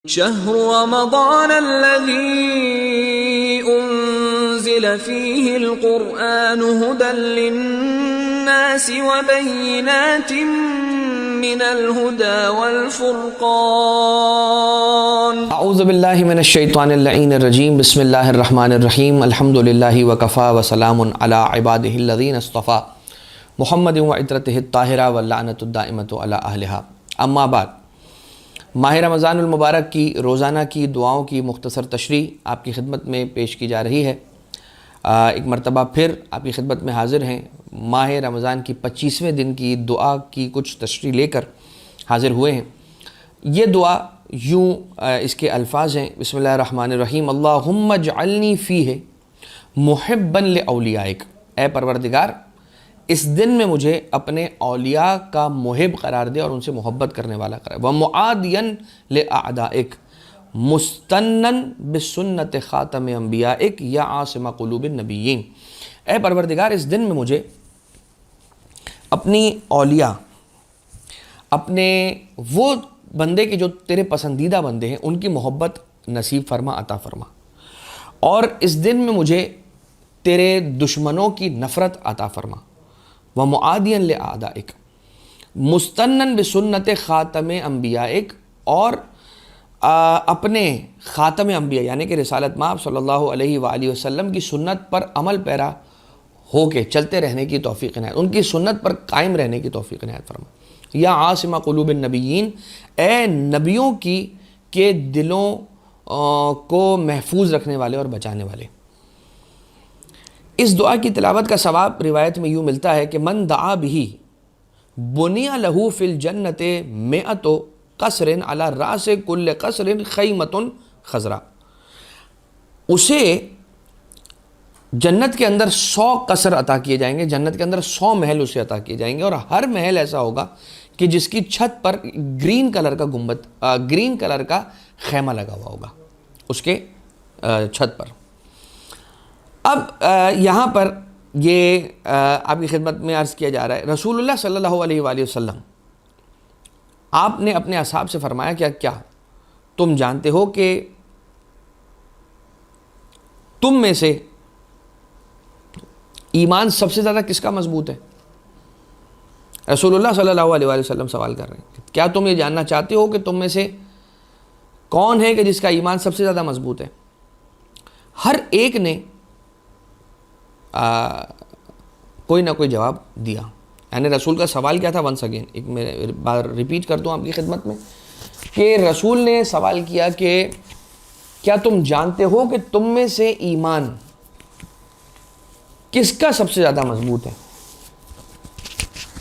شهر رمضان الذي أنزل فيه القرآن هدى للناس وبينات من الهدى والفرقان اعوذ باللہ من الشیطان اللعین الرجیم بسم اللہ الرحمن الرحیم الحمد للہ وکفا وسلام علی عبادہ الذین اصطفیٰ محمد وعطرتہ الطاہرہ واللعنۃ الدائمۃ علی اہلہا اما بعد۔ ماہ رمضان المبارک کی روزانہ کی دعاؤں کی مختصر تشریح آپ کی خدمت میں پیش کی جا رہی ہے۔ ایک مرتبہ پھر آپ کی خدمت میں حاضر ہیں، ماہ رمضان کی 25ویں دن کی دعا کی کچھ تشریح لے کر حاضر ہوئے ہیں۔ یہ دعا یوں اس کے الفاظ ہیں، بسم اللہ الرحمن الرحیم، اللہم اجعلنی فیہ محبا لاولیائک، اے پروردگار اس دن میں مجھے اپنے اولیاء کا محب قرار دے اور ان سے محبت کرنے والا قرار دے، ومعادیا لاعدائک مستنا بسنت خاتم انبیائک یا عاصم قلوب النبیین، اے پروردگار اس دن میں مجھے اپنی اولیاء، اپنے وہ بندے کے جو تیرے پسندیدہ بندے ہیں ان کی محبت نصیب فرما، عطا فرما، اور اس دن میں مجھے تیرے دشمنوں کی نفرت عطا فرما، ومعادیا لاعدائک مستنا بسنت خاتم انبیائک، اور اپنے خاتم انبیاء یعنی کہ رسالت مآب صلی اللہ علیہ وآلہ وسلم کی سنت پر عمل پیرا ہو کے چلتے رہنے کی توفیق عنایت، ان کی سنت پر قائم رہنے کی توفیق عنایت فرما، یا عاصم قلوب النبیین، اے نبیوں کے دلوں کو محفوظ رکھنے والے اور بچانے والے۔ اس دعا کی تلاوت کا ثواب روایت میں یوں ملتا ہے کہ من دعا بہ بنی لہ فی الجنت مئۃ قصر علی راس کل قصر خیمۃ خضراء، اسے جنت کے اندر 100 قصر عطا کیے جائیں گے، جنت کے اندر 100 محل اسے عطا کیے جائیں گے، اور ہر محل ایسا ہوگا کہ جس کی چھت پر گرین کلر کا گنبد، گرین کلر کا خیمہ لگا ہوا ہوگا اس کے چھت پر۔ اب یہاں پر یہ آپ کی خدمت میں عرض کیا جا رہا ہے، رسول اللہ صلی اللہ علیہ وآلہ وسلم آپ نے اپنے اصحاب سے فرمایا کیا تم جانتے ہو کہ تم میں سے ایمان سب سے زیادہ کس کا مضبوط ہے؟ رسول اللہ صلی اللہ علیہ وآلہ وسلم سوال کر رہے ہیں، کیا تم یہ جاننا چاہتے ہو کہ تم میں سے کون ہے کہ جس کا ایمان سب سے زیادہ مضبوط ہے؟ ہر ایک نے کوئی نہ کوئی جواب دیا، یعنی رسول کا سوال کیا تھا؟ ونس اگین ایک میں بار ریپیٹ کر دوں آپ کی خدمت میں کہ رسول نے سوال کیا کہ کیا تم جانتے ہو کہ تم میں سے ایمان کس کا سب سے زیادہ مضبوط ہے؟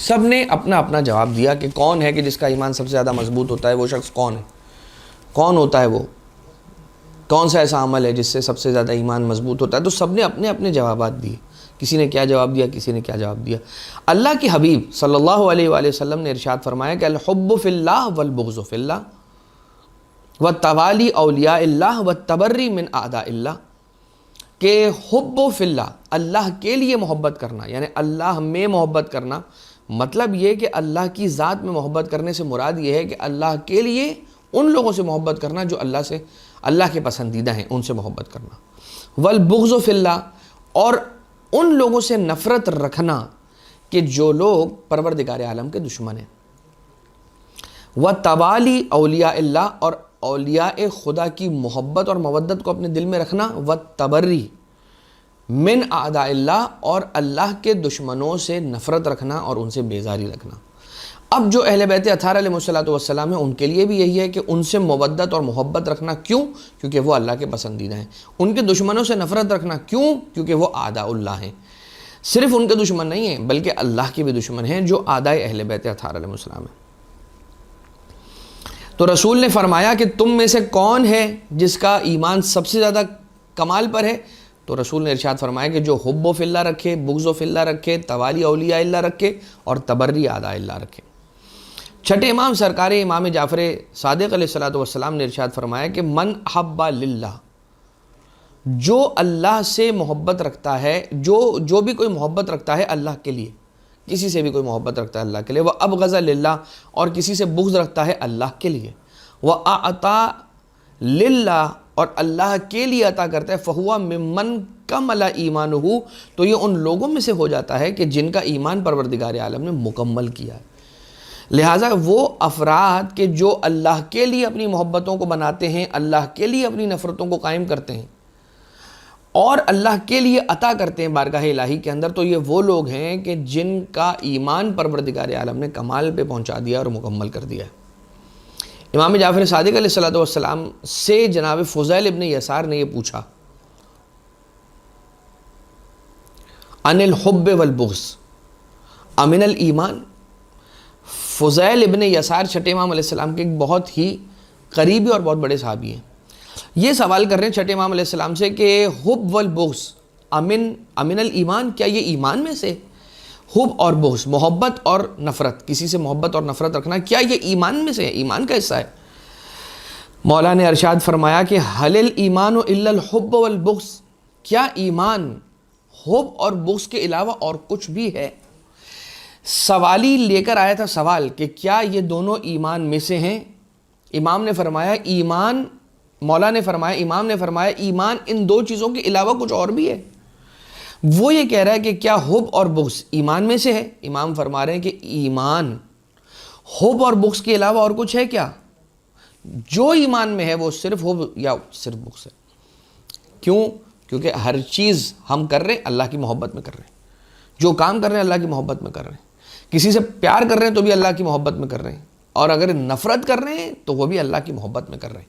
سب نے اپنا اپنا جواب دیا کہ کون ہے کہ جس کا ایمان سب سے زیادہ مضبوط ہوتا ہے، وہ شخص کون ہے، کون ہوتا ہے وہ، کون سا ایسا عمل ہے جس سے سب سے زیادہ ایمان مضبوط ہوتا ہے؟ تو سب نے اپنے اپنے جوابات دیے، کسی نے کیا جواب دیا، کسی نے کیا جواب دیا۔ اللہ کے حبیب صلی اللہ علیہ وآلہ وسلم نے ارشاد فرمایا کہ الحب فی اللہ والبغض فی اللہ والتوالی اولیاء اللہ والتبری من اعداء اللہ، کہ حب فی اللہ، اللہ کے لیے محبت کرنا، یعنی اللہ میں محبت کرنا، مطلب یہ کہ اللہ کی ذات میں محبت کرنے سے مراد یہ ہے کہ اللہ کے لیے ان لوگوں سے محبت کرنا جو اللہ کے پسندیدہ ہیں، ان سے محبت کرنا، والبغض فی اللہ، اور ان لوگوں سے نفرت رکھنا کہ جو لوگ پروردگار عالم کے دشمن ہیں، وتوالی اولیاء اللہ، اور اولیاء خدا کی محبت اور مودت کو اپنے دل میں رکھنا، والتبری من اعداء اللہ، اور اللہ کے دشمنوں سے نفرت رکھنا اور ان سے بیزاری رکھنا۔ اب جو اہل بیت اطہار علیہ السلام ہیں ان کے لیے بھی یہی ہے کہ ان سے مودت اور محبت رکھنا، کیوں؟ کیونکہ وہ اللہ کے پسندیدہ ہیں۔ ان کے دشمنوں سے نفرت رکھنا، کیوں؟ کیونکہ وہ اعداء اللہ ہیں۔ صرف ان کے دشمن نہیں ہیں بلکہ اللہ کے بھی دشمن ہیں جو اعداء اہل بیت اطہار علیہ السلام ہیں۔ تو رسول نے فرمایا کہ تم میں سے کون ہے جس کا ایمان سب سے زیادہ کمال پر ہے؟ تو رسول نے ارشاد فرمایا کہ جو حب فی اللہ رکھے، بغض فی اللہ رکھے، توالی اولیاء اللہ رکھے، اور تبری اعداء اللہ رکھے۔ چھٹے امام سرکار امام جعفر صادق علیہ السلام نے ارشاد فرمایا کہ من احب للہ، جو اللہ سے محبت رکھتا ہے، جو بھی کوئی محبت رکھتا ہے اللہ کے لیے، کسی سے بھی کوئی محبت رکھتا ہے اللہ کے لیے، وہ ابغض للہ، اور کسی سے بغض رکھتا ہے اللہ کے لیے، وہ اعطا للہ اور اللہ کے لیے عطا کرتا ہے، فہوا ممن کمل ایمانہ، تو یہ ان لوگوں میں سے ہو جاتا ہے کہ جن کا ایمان پروردگار عالم نے مکمل کیا ہے۔ لہٰذا وہ افراد کہ جو اللہ کے لیے اپنی محبتوں کو بناتے ہیں، اللہ کے لیے اپنی نفرتوں کو قائم کرتے ہیں اور اللہ کے لیے عطا کرتے ہیں بارگاہ الہی کے اندر، تو یہ وہ لوگ ہیں کہ جن کا ایمان پروردگار عالم نے کمال پہ پہنچا دیا اور مکمل کر دیا ہے۔ امام جعفر صادق علیہ السلام سے جناب فضیل ابن یسار نے یہ پوچھا، ان الحب والبغض امن الایمان؟ فضیل ابن یسار چھٹے امام علیہ السلام کے ایک بہت ہی قریبی اور بہت بڑے صحابی ہیں، یہ سوال کر رہے ہیں چھٹے امام علیہ السلام سے کہ حب والبغض امن الایمان، کیا یہ ایمان میں سے؟ حب اور بغض، محبت اور نفرت، کسی سے محبت اور نفرت رکھنا، کیا یہ ایمان میں سے ہے، ایمان کا حصہ ہے؟ مولا نے ارشاد فرمایا کہ حل الایمان الا الحب والبغض، کیا ایمان حب اور بغض کے علاوہ اور کچھ بھی ہے؟ سوالی لے کر آیا تھا سوال کہ کیا یہ دونوں ایمان میں سے ہیں؟ امام نے فرمایا ایمان، مولا نے فرمایا، امام نے فرمایا ایمان ان دو چیزوں کے علاوہ کچھ اور بھی ہے۔ وہ یہ کہہ رہا ہے کہ کیا حب اور بغض ایمان میں سے ہے؟ امام فرما رہے ہیں کہ ایمان حب اور بغض کے علاوہ اور کچھ ہے کیا؟ جو ایمان میں ہے وہ صرف حب یا صرف بغض ہے۔ کیوں؟ کیونکہ ہر چیز ہم کر رہے ہیں اللہ کی محبت میں کر رہے ہیں، جو کام کر رہے ہیں اللہ کی محبت میں کر رہے ہیں، کسی سے پیار کر رہے ہیں تو بھی اللہ کی محبت میں کر رہے ہیں، اور اگر نفرت کر رہے ہیں تو وہ بھی اللہ کی محبت میں کر رہے ہیں،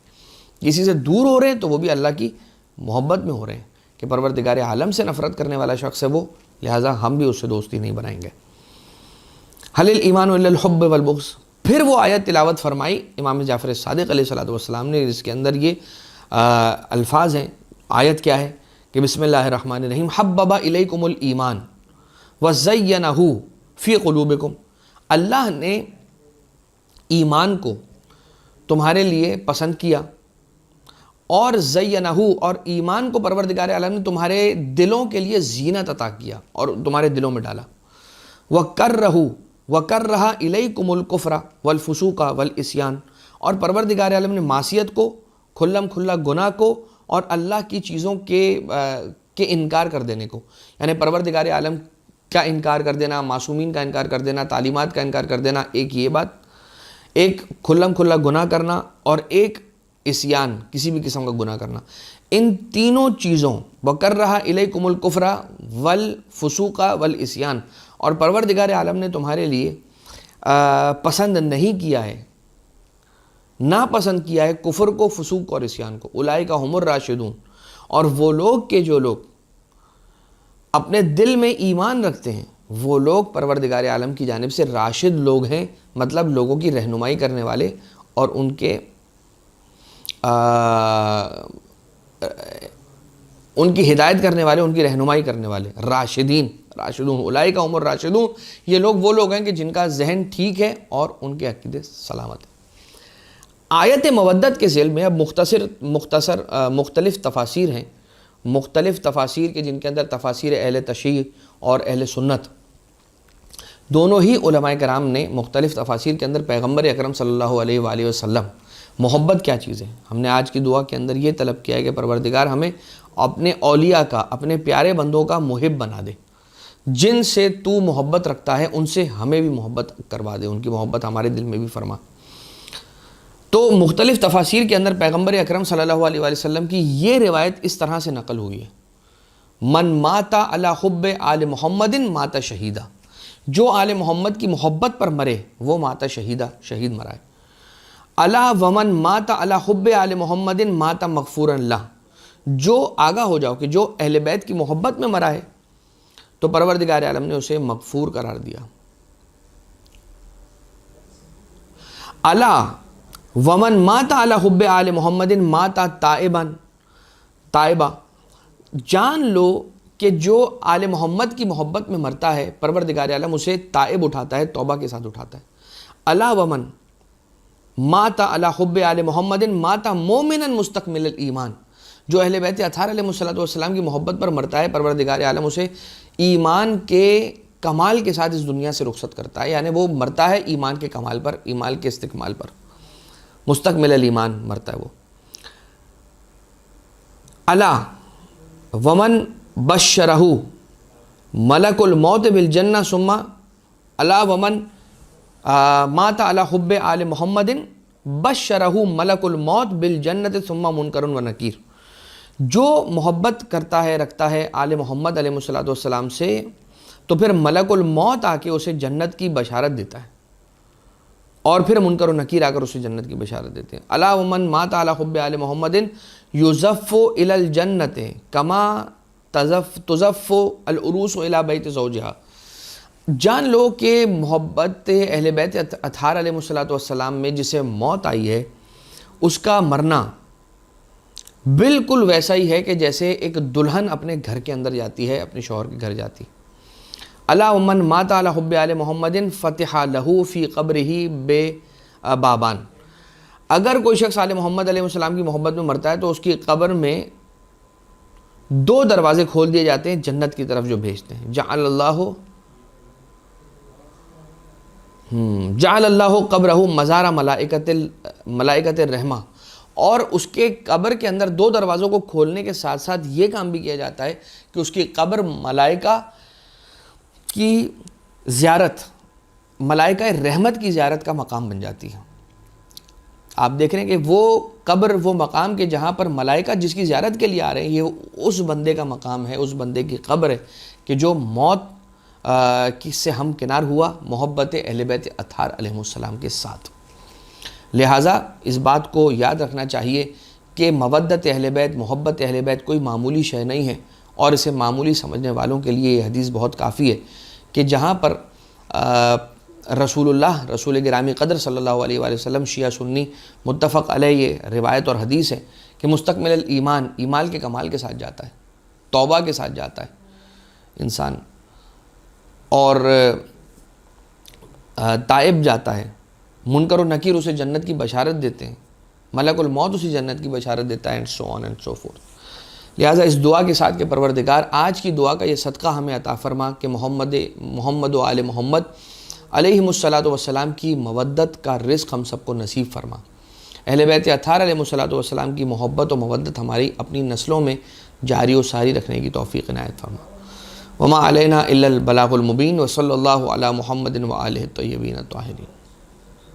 کسی سے دور ہو رہے ہیں تو وہ بھی اللہ کی محبت میں ہو رہے ہیں کہ پروردگار عالم سے نفرت کرنے والا شخص ہے وہ، لہٰذا ہم بھی اس سے دوستی نہیں بنائیں گے۔ حل الایمان الا الحب والبغض، پھر وہ آیت تلاوت فرمائی امام جعفر صادق علیہ السلام نے، جس کے اندر یہ الفاظ ہیں۔ آیت کیا ہے کہ بسم اللہ الرحمن الرحیم، حبب الیکم الایمان وزینہ فی قلوبکم، اللہ نے ایمان کو تمہارے لیے پسند کیا اور زینہ، اور ایمان کو پروردگار عالم نے تمہارے دلوں کے لیے زینت عطا کیا اور تمہارے دلوں میں ڈالا۔ وَكَرَّهَ إِلَيْكُمُ الْكُفْرَ وَالْفُسُوقَ وَالْعِصْيَانَ، اور پروردگار عالم نے معصیت کو، کھلم کھلا گناہ کو اور اللہ کی چیزوں کے انکار کر دینے کو، یعنی پروردگار عالم کا انکار کر دینا، معصومین کا انکار کر دینا، تعلیمات کا انکار کر دینا، ایک یہ بات، ایک کھلم کھلا گناہ کرنا، اور ایک عصیان، کسی بھی قسم کا گناہ کرنا۔ ان تینوں چیزوں، وَكَرَّهَ إِلَيْكُمُ الْكُفْرَ وَالْفُسُوقَ وَالْعِصْيَانَ، اور پروردگار عالم نے تمہارے لیے پسند نہیں کیا ہے، ناپسند کیا ہے کفر کو، فسوق اور عصیان کو۔ اولئک ھم الراشدون، اور وہ لوگ کہ جو لوگ اپنے دل میں ایمان رکھتے ہیں، وہ لوگ پروردگار عالم کی جانب سے راشد لوگ ہیں، مطلب لوگوں کی رہنمائی کرنے والے اور ان کی ہدایت کرنے والے، ان کی رہنمائی کرنے والے، راشدون، اولئک ھم الراشدون، یہ وہ لوگ ہیں کہ جن کا ذہن ٹھیک ہے اور ان کے عقیدے سلامت ہیں۔ آیت مودت کے ذیل میں اب مختصر مختلف تفاسیر ہیں، مختلف تفاسیر کے جن کے اندر تفاسیر اہل تشیع اور اہل سنت دونوں ہی علماء کرام نے مختلف تفاسیر کے اندر پیغمبر اکرم صلی اللہ علیہ وآلہ وسلم محبت کیا چیز ہے، ہم نے آج کی دعا کے اندر یہ طلب کیا ہے کہ پروردگار ہمیں اپنے اولیاء کا، اپنے پیارے بندوں کا محب بنا دے، جن سے تو محبت رکھتا ہے ان سے ہمیں بھی محبت کروا دے، ان کی محبت ہمارے دل میں بھی فرما۔ تو مختلف تفاسیر کے اندر پیغمبر اکرم صلی اللہ علیہ وآلہ وسلم کی یہ روایت اس طرح سے نقل ہوئی ہے، من مات علی حب آل محمد مات شہیدہ، جو آل محمد کی محبت پر مرے وہ مات شہیدہ، شہید مرا ہے۔ الا ومن مات علی حب آل محمد مات مغفورا لہ، جو آگاہ ہو جاؤ کہ جو اہل بیت کی محبت میں مرا ہے تو پروردگار عالم نے اسے مغفور قرار دیا۔ الا ومن مات علی حب آل محمد مات تائبا، جان لو کہ جو آل محمد کی محبت میں مرتا ہے پروردگار عالم اسے تائب اٹھاتا ہے، توبہ کے ساتھ اٹھاتا ہے۔ الا ومن مات علی حب آل محمد مات مومنا مستکمل الایمان، جو اہل بیت اطہار علیہ السلام کی محبت پر مرتا ہے پروردگار عالم اسے ایمان کے کمال کے ساتھ اس دنیا سے رخصت کرتا ہے، یعنی وہ مرتا ہے ایمان کے کمال پر، ایمان کے استکمال پر، مستکمل الایمان مرتا ہے وہ۔ الا ومن بشرہ ملک الموت بالجنہ ثم الا ومن مات علی حب آل محمد بشرہ ملک الموت بالجنت ثم منکر و نکیر. جو محبت کرتا ہے رکھتا ہے آل محمد علیہ الصلوۃ والسلام سے تو پھر ملک الموت آ کے اسے جنت کی بشارت دیتا ہے اور پھر منکر و نکیر آ کر اسے جنت کی بشارت دیتے ہیں. الا ومن مات علی حب آل محمد یزف الی الجنت کما تزف العروس الی بیت زوجہا. جان لو کہ محبت اہل بیت اطہار علیہ الصلوۃ والسلام میں جسے موت آئی ہے اس کا مرنا بالکل ویسا ہی ہے کہ جیسے ایک دلہن اپنے گھر کے اندر جاتی ہے، اپنے شوہر کے گھر جاتی. الا ومن مات علی حب آل محمد فتح لہ فی قبرہ بے بابان. اگر کوئی شخص آل محمد علیہ السلام کی محبت میں مرتا ہے تو اس کی قبر میں 2 دروازے کھول دیے جاتے ہیں جنت کی طرف جو بھیجتے ہیں. جعل اللہ قبرہ مزار ملائکۃ الرحمہ. اور اس کے قبر کے اندر 2 دروازوں کو کھولنے کے ساتھ ساتھ یہ کام بھی کیا جاتا ہے کہ اس کی قبر ملائکہ کی زیارت، ملائکہ رحمت کی زیارت کا مقام بن جاتی ہے. آپ دیکھ رہے ہیں کہ وہ قبر، وہ مقام کہ جہاں پر ملائکہ جس کی زیارت کے لیے آ رہے ہیں، یہ اس بندے کا مقام ہے، اس بندے کی قبر ہے کہ جو موت کس سے ہم کنار ہوا محبت اہل بیت اطہار علیہ السلام کے ساتھ. لہٰذا اس بات کو یاد رکھنا چاہیے کہ مودت اہل بیت، محبت اہل بیت کوئی معمولی شے نہیں ہے، اور اسے معمولی سمجھنے والوں کے لیے یہ حدیث بہت کافی ہے کہ جہاں پر رسول گرامی قدر صلی اللہ علیہ وآلہ وسلم شیعہ سنی متفق علیہ یہ روایت اور حدیث ہے کہ مستکمل الایمان، ایمان کے کمال کے ساتھ جاتا ہے، توبہ کے ساتھ جاتا ہے انسان، اور تائب جاتا ہے. منکر و نکیر اسے جنت کی بشارت دیتے ہیں، ملک الموت اسے جنت کی بشارت دیتا ہے، and so on and so forth. لہٰذا اس دعا کے ساتھ کہ پروردگار آج کی دعا کا یہ صدقہ ہمیں عطا فرما کہ محمد و آل محمد علیہ الصلوۃ والسلام کی مودت کا رزق ہم سب کو نصیب فرما. اہل بیت اطہار علیہ الصلوۃ والسلام کی محبت و مودت ہماری اپنی نسلوں میں جاری و ساری رکھنے کی توفیق عنایت فرما. وما علینا الا البلاغ المبین وصلی اللہ علی محمد و آلہ الطیبین الطاہرین.